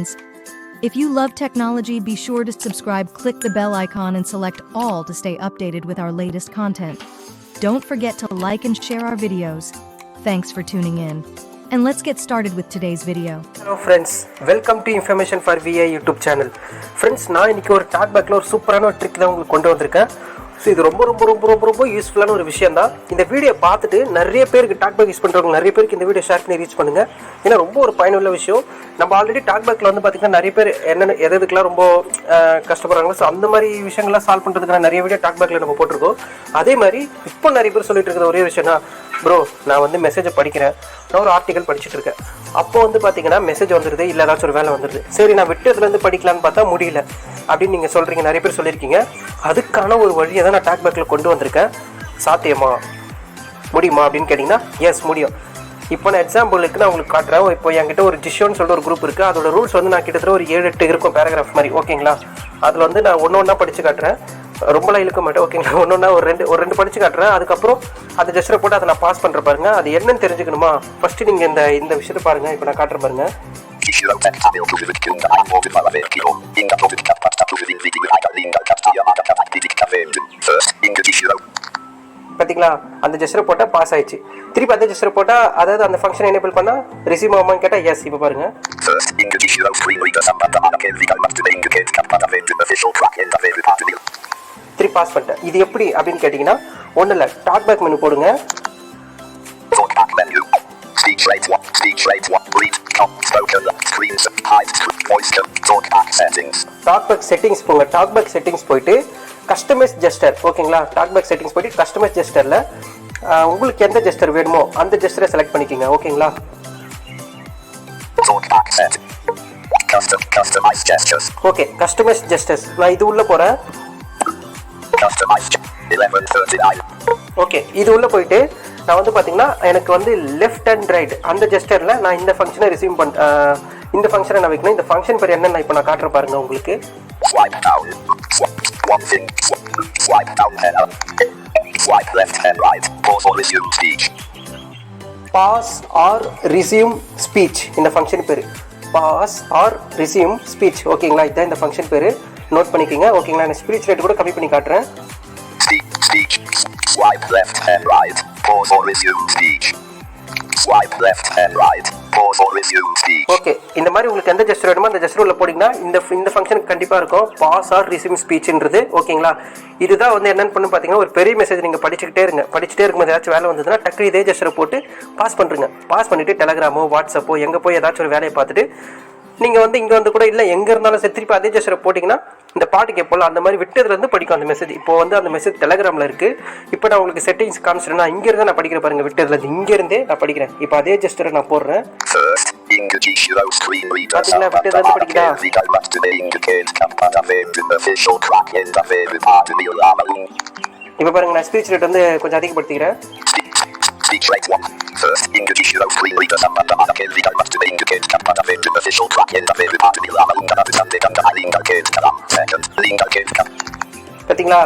friends. If you love technology, be sure to subscribe, click the bell icon and select all to stay updated with our latest content. Don't forget to like and share our videos. Thanks for tuning in. And let's get started with today's video. Hello friends, welcome to Information for VA YouTube channel. Friends, நான் இன்னைக்கு ஒரு டாக்பேக்ல ஒரு சூப்பரான ஒரு trick தான் உங்களுக்கு கொண்டு வந்திருக்கேன். ஸோ இது ரொம்ப யூஸ்ஃபுல்லான ஒரு விஷயம் தான். இந்த வீடியோ பார்த்துட்டு நிறைய பேருக்கு டாக்பேக் யூஸ் பண்ணுறவங்க நிறைய பேருக்கு இந்த வீடியோ ஷேர் பண்ணி ரீச் பண்ணுங்க. ஏன்னா ரொம்ப ஒரு பயனுள்ள விஷயம். நம்ம ஆல்ரெடி டாக்பேக்கில் வந்து பார்த்தீங்கன்னா நிறைய பேர் என்னென்ன எதுக்கெல்லாம் ரொம்ப கஷ்டப்படுறாங்களோ, ஸோ அந்த மாதிரி விஷயங்கள்லாம் சால்வ் பண்ணுறதுக்கான நிறைய வீடியோ டாக்பேக்கில் நம்ம போட்டிருக்கோம். அதே மாதிரி இப்போ நிறைய பேர் சொல்லிட்டு இருக்கிற ஒரே விஷயம்னா, ப்ரோ நான் வந்து மெசேஜை படிக்கிறேன், நான் ஒரு ஆர்டிகல் படிச்சுட்டு இருக்கேன், அப்போ வந்து பார்த்தீங்கன்னா மெசேஜ் வந்துடுது, இல்லை ஏதாச்சும் ஒரு வேலை வந்துடுது, சரி நான் விட்டதுலேருந்து படிக்கலான்னு பார்த்தா முடியல அப்படின்னு நீங்கள் சொல்கிறீங்க, நிறைய பேர் சொல்லியிருக்கீங்க. அதுக்கான ஒரு வழியை தான் நான் டாக்பேக்கில் கொண்டு வந்திருக்கேன். சாத்தியமா, முடியுமா அப்படின்னு கேட்டிங்கன்னா எஸ் முடியும். இப்போ நான் எக்ஸாம்பிளுக்கு நான் உங்களுக்கு காட்டுறேன். இப்போ என்கிட்ட ஒரு ஜிஷோன்னு சொல்லிட்டு ஒரு குரூப் இருக்குது. அதோட ரூல்ஸ் வந்து நான் கிட்டத்தட்ட ஒரு 7-8 இருக்கும் பேராகிராஃப் மாதிரி, ஓகேங்களா. அதில் வந்து நான் ஒன்றா படித்து காட்டுறேன், ரொம்பலாம் இழுக்க மாட்டேன், ஓகேங்களா. ஒன்றா ஒரு ரெண்டு படித்து காட்டுறேன். அதுக்கப்புறம் அந்த ஜெஸ்டரை போட்டு அதை நான் பாஸ் பண்ணுற பாருங்க. அது என்னன்னு தெரிஞ்சுக்கணுமா, ஃபஸ்ட்டு நீங்கள் இந்த விஷயத்தை பாருங்கள். இப்போ நான் காட்டுறேன் பாருங்கள். பார்த்தீங்களா, அந்த ஜெஸ்டரை போட்டால் பாஸ் ஆயிடுச்சு. திருப்பி அந்த ஜெஸ்டரை போட்டால், அதாவது அந்த ஃபங்க்ஷன் எனேபிள் பண்ணால் ரிசீவ் ஆகுமான்னு கேட்டால் எஸ். இப்போ பாருங்கள், திருப்பி பாஸ் பண்ணிட்டேன். இது எப்படி அப்படின்னு கேட்டிங்கன்னா ஒன்றும் இல்லை, டாக்பேக் மெனு போடுங்க. டாக்பேக் செட்டிங்ஸ் போங்க. டாக்பேக் செட்டிங்ஸ் போயிட்டு கஸ்டமைஸ் ஜெஸ்டர், ஓகேங்களா. டாக்பேக் செட்டிங்ஸ் போயிட்டு கஸ்டமைஸ் ஜெஸ்டரில் உங்களுக்கு எந்த ஜெஸ்டர் வேணுமோ அந்த ஜெஸ்டரை செலக்ட் பண்ணிக்கோங்க, ஓகேங்களா. ஓகே, கஸ்டமைஸ் ஜெஸ்டர்ஸ் நான் இது உள்ள போகிறேன். ஓகே, இது உள்ள போயிட்டு நான் வந்து பார்த்தீங்கன்னா எனக்கு வந்து லெஃப்ட் அண்ட் ரைட் அந்த ஜெஸ்டரில் நான் இந்த ஃபங்க்ஷனை ரிசீவ் இந்த ஃபங்க்ஷனை நான் வைக்கணும். இந்த ஃபங்க்ஷன் பேர் என்னன்னு இப்போ நான் காட்டுற பாருங்க உங்களுக்கு. பாஸ் ஆர் ரிசியூம் ஸ்பீச், இந்த ஃபங்க்ஷன் பேர் பாஸ் ஆர் ரிசியூம் ஸ்பீச், ஓகேங்களா. இதுதான் இந்த ஃபங்க்ஷன் பேர், நோட் பண்ணிக்கோங்க, ஓகேங்களா. நான் ஸ்பீச் ரேட் கூட கம்மி பண்ணி காட்டுறேன். Swipe left and right, pause or resume speech. Swipe left and right, pause or resume speech. Okay, இந்த மாதிரி உங்களுக்கு எந்த ஜெஸ்டர் வேணுமோ அந்த ஜெஸ்டர் உள்ள போடிங்கன்னா இந்த ஃபங்க்ஷனுக்கு கண்டிப்பாக இருக்கும், பாஸ் ஆர் ரிசியூம் ஸ்பீச்ன்றது, ஓகேங்களா. இதுதான் வந்து என்னென்னு பண்ணு பார்த்தீங்கன்னா, ஒரு பெரிய மெசேஜ் நீங்கள் படிச்சுட்டே இருக்கும்போது ஏதாச்சும் வேலை வந்ததுன்னா டக்கு இதே ஜெஸ்டரை போட்டு பாஸ் பண்ணுறங்க. பாஸ் பண்ணிவிட்டு டெலகிராமோ வாட்ஸ்அப்போ எங்கே போய் ஏதாச்சும் ஒரு வேலையை பார்த்துட்டு நீங்கள் வந்து இங்கே வந்து கூட இல்லை எங்கே இருந்தாலும் சரி திருப்பி அதே ஜெஸ்டரை போட்டிங்கன்னா இந்த பாட்டுக்கு எப்போல்லாம் அந்த மாதிரி விட்டதுலேருந்து படிக்கும் அந்த மெசேஜ். இப்போ வந்து அந்த மெசேஜ் டெலகிராமில் இருக்குது. இப்போ நான் உங்களுக்கு செட்டிங்ஸ் காமிச்சிட்டேன்னா இங்கேருந்து நான் படிக்கிற பாருங்கள், விட்டதுலேருந்து இங்கேருந்தே நான் படிக்கிறேன். இப்போ அதே ஜெஸ்டரை நான் போடுறேன். பார்த்தீங்களா, விட்டதுலேருந்து படிக்கிறா. இப்போ பாருங்க, நான் ஸ்பீச் ரேட் வந்து கொஞ்சம் அதிகப்படுத்திக்கிறேன். Speech rate 1. First, English hero screen reader Samantha Anakel Vidal must to indicate Kampata Vent official track end of every part of the Lama Lunga Sunday Kanda Linga Kate Kalam. Second, Linga Kate Kam. பார்த்தீங்களா,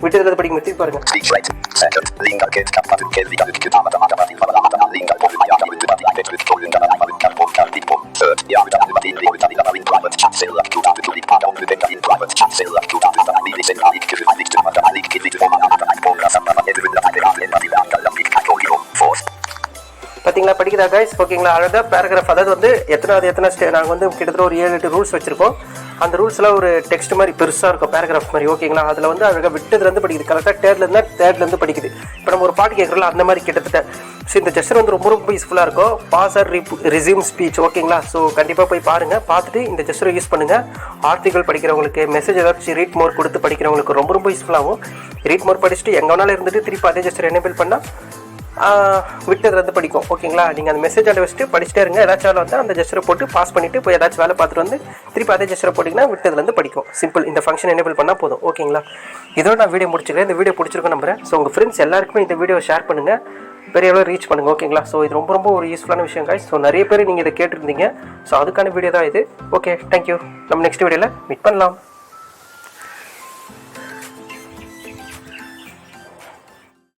விட்டதுல படிங்க, திருப்பி பாருங்க. Speech rate. Second, Linga Kate Kampata Kate Vidal Kutama Mata Mata Mata Mata Linga Pol Maya with Badi I Petru Tolunga Lama with Kampol Kardipol. Third, Yavida Alibadi Lorita Lama in private chat cell up to David Lip Pada on the in private chat cell up to David Lama in the Alik Kivu Alik to Mata Alik Kivu to Mata Mata Program Samantha Edwin the Pada and Mati பார்த்தீங்களா, படிக்கிறா guys, ஓகேங்களா. அழகாக paragraph, அதாவது வந்து எத்தனை நாங்கள் வந்து கிட்டத்தட்ட ஒரு 7-8 ரூல்ஸ் வச்சுருக்கோம். அந்த ரூல்ஸ்லாம் ஒரு டெக்ஸ்ட் மாதிரி பெருசாக இருக்கும், பேராகிராஃப் மாதிரி, ஓகேங்களா. அதில் வந்து அழகாக விட்டதுலேருந்து படிக்குது, கரெக்டாக தேர்ட்லேருந்து படிக்குது. இப்போ நம்ம ஒரு பாட்டு கேட்குறோம்ல அந்த மாதிரி கிட்டத்தட்ட. ஸோ இந்த ஜெஸ்டர் வந்து ரொம்ப யூஸ்ஃபுல்லாக இருக்கும், பாஸ் ஆர் ரிசியூம் ஸ்பீச், ஓகேங்களா. ஸோ கண்டிப்பாக போய் பாருங்கள், பார்த்துட்டு இந்த ஜெஸ்டரை யூஸ் பண்ணுங்கள். ஆர்டிகல் படிக்கிறவங்களுக்கு, மெசேஜ் ஏதாச்சும் ரீட் மோர் கொடுத்து படிக்கிறவங்களுக்கு ரொம்ப யூஸ்ஃபுல்லாகும். ரீட் மோர் படிச்சுட்டு எங்கே வேணாலும் இருந்துட்டு திருப்பி அதே ஜெஸ்டர் எனேபிள் பண்ணால் விட்டதுலேருந்து படிக்கும், ஓகேங்களா. நீங்கள் அந்த மெசேஜ் அண்டை வச்சுட்டு படிச்சுட்டே இருங்க. ஏதாச்சும் வந்து அந்த ஜெஸ்டரை போட்டு பாஸ் பண்ணிவிட்டு போய் ஏதாச்சும் வேலை பார்த்துட்டு வந்து திருப்பி அதே ஜெஸ்டரை போட்டிங்கன்னா விட்டதுலேருந்து படிக்கும். சிம்பிள், இந்த ஃபங்க்ஷன் எனேபிள் பண்ணால் போதும், ஓகேங்களா. இதோட நான் வீடியோ முடிச்சுக்கிறேன். இந்த வீடியோ பிடிச்சிருக்கேன் நம்புறேன். ஸோ உங்கள் ஃப்ரெண்ட்ஸ் எல்லாருக்குமே இந்த வீடியோ ஷேர் பண்ணுங்கள், பெரிய அளவு ரீச் பண்ணுங்கள், ஓகேங்களா. ஸோ இது ரொம்ப ஒரு யூஸ்ஃபுல்லான விஷயம் guys. ஸோ நிறைய பேர் நீங்கள் இதை கேட்டிருந்தீங்க. ஸோ அதுக்கான வீடியோ தான் இது. Okay, thank you. நம்ம நெக்ஸ்ட் வீடியோவில் மீட் பண்ணலாம்.